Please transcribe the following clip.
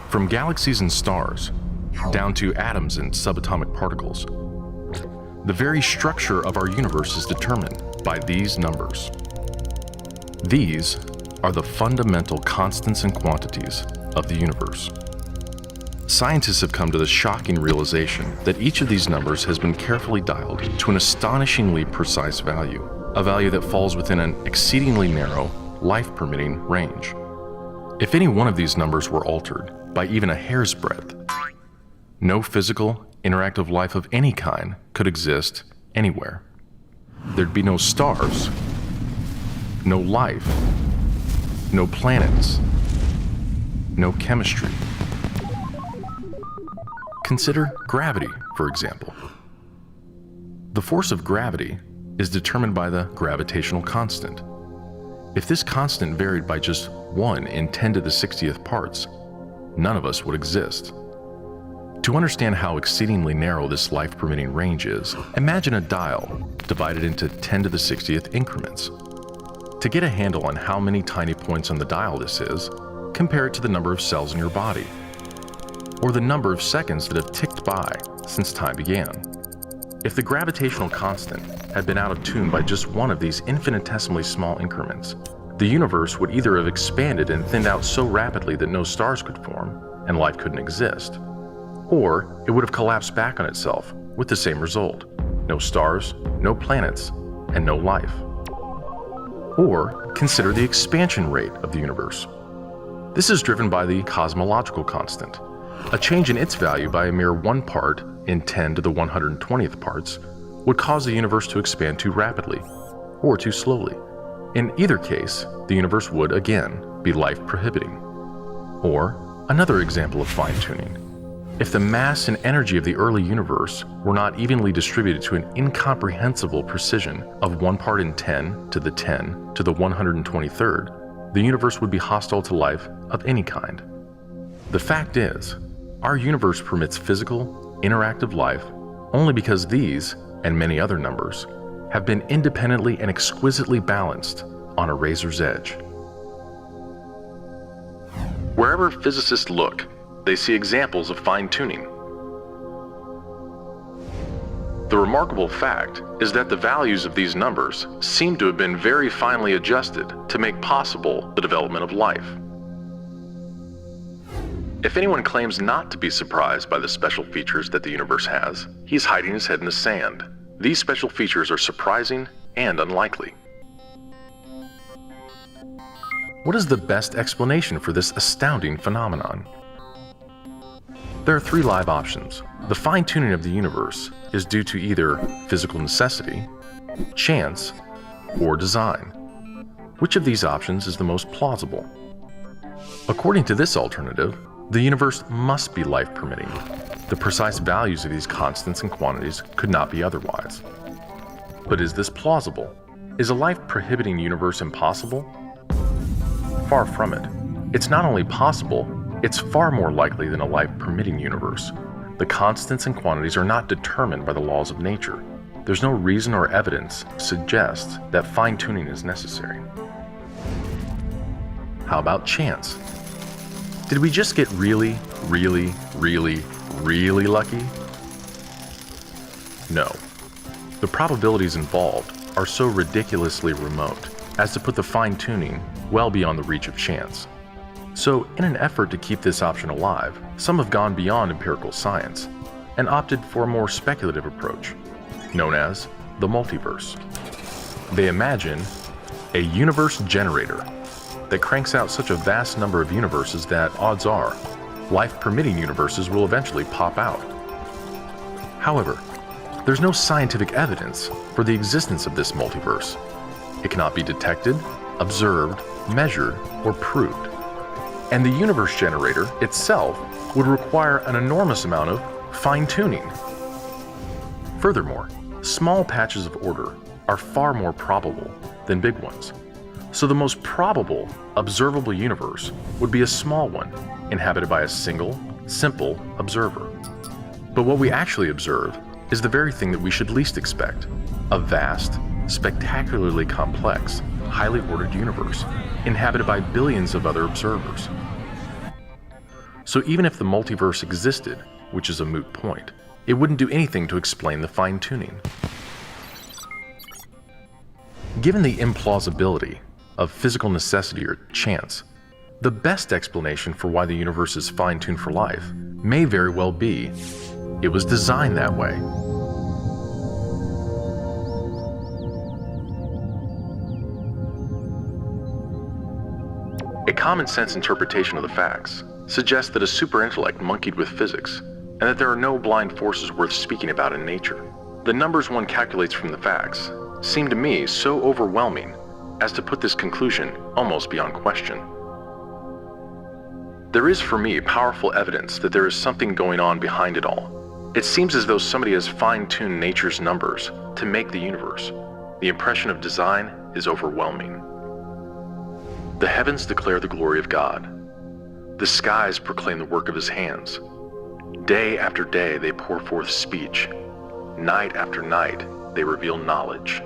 From galaxies and stars, down to atoms and subatomic particles, the very structure of our universe is determined by these numbers. These are the fundamental constants and quantities of the universe. Scientists have come to the shocking realization that each of these numbers has been carefully dialed to an astonishingly precise value, a value that falls within an exceedingly narrow, life-permitting range. If any one of these numbers were altered by even a hair's breadth, no physical, interactive life of any kind could exist anywhere. There'd be no stars, no life, no planets, no chemistry. Consider gravity, for example. The force of gravity is determined by the gravitational constant. If this constant varied by just 1 in 10 to the 60th parts, none of us would exist. To understand how exceedingly narrow this life-permitting range is, imagine a dial divided into 10 to the 60th increments. To get a handle on how many tiny points on the dial this is, compare it to the number of cells in your body, or the number of seconds that have ticked by since time began. If the gravitational constant had been out of tune by just one of these infinitesimally small increments, the universe would either have expanded and thinned out so rapidly that no stars could form and life couldn't exist, or it would have collapsed back on itself with the same result: no stars, no planets, and no life. Or consider the expansion rate of the universe. This is driven by the cosmological constant. A change in its value by a mere 1 part in 10 to the 120th parts would cause the universe to expand too rapidly or too slowly. In either case, the universe would again be life-prohibiting. Or another example of fine-tuning. If the mass and energy of the early universe were not evenly distributed to an incomprehensible precision of 1 part in 10 to the 10 to the 123rd, the universe would be hostile to life of any kind. The fact is, our universe permits physical, interactive life only because these, and many other numbers, have been independently and exquisitely balanced on a razor's edge. Wherever physicists look, they see examples of fine-tuning. The remarkable fact is that the values of these numbers seem to have been very finely adjusted to make possible the development of life. If anyone claims not to be surprised by the special features that the universe has, he's hiding his head in the sand. These special features are surprising and unlikely. What is the best explanation for this astounding phenomenon? There are 3 live options. The fine-tuning of the universe is due to either physical necessity, chance, or design. Which of these options is the most plausible? According to this alternative, the universe must be life-permitting. The precise values of these constants and quantities could not be otherwise. But is this plausible? Is a life-prohibiting universe impossible? Far from it. It's not only possible, it's far more likely than a life-permitting universe. The constants and quantities are not determined by the laws of nature. There's no reason or evidence suggests that fine-tuning is necessary. How about chance? Did we just get really lucky? No. The probabilities involved are so ridiculously remote as to put the fine-tuning well beyond the reach of chance. So, in an effort to keep this option alive, some have gone beyond empirical science and opted for a more speculative approach, known as the multiverse. They imagine a universe generator that cranks out such a vast number of universes that, odds are, life-permitting universes will eventually pop out. However, there's no scientific evidence for the existence of this multiverse. It cannot be detected, observed, measured, or proved. And the universe generator itself would require an enormous amount of fine-tuning. Furthermore, small patches of order are far more probable than big ones. So the most probable, observable universe would be a small one, inhabited by a single, simple observer. But what we actually observe is the very thing that we should least expect: a vast, spectacularly complex, highly ordered universe, inhabited by billions of other observers. So even if the multiverse existed, which is a moot point, it wouldn't do anything to explain the fine-tuning. Given the implausibility of physical necessity or chance, the best explanation for why the universe is fine-tuned for life may very well be it was designed that way. A common-sense interpretation of the facts suggests that a super-intellect monkeyed with physics, and that there are no blind forces worth speaking about in nature. The numbers one calculates from the facts seem to me so overwhelming as to put this conclusion almost beyond question. There is for me powerful evidence that there is something going on behind it all. It seems as though somebody has fine-tuned nature's numbers to make the universe. The impression of design is overwhelming. The heavens declare the glory of God. The skies proclaim the work of his hands. Day after day they pour forth speech. Night after night they reveal knowledge.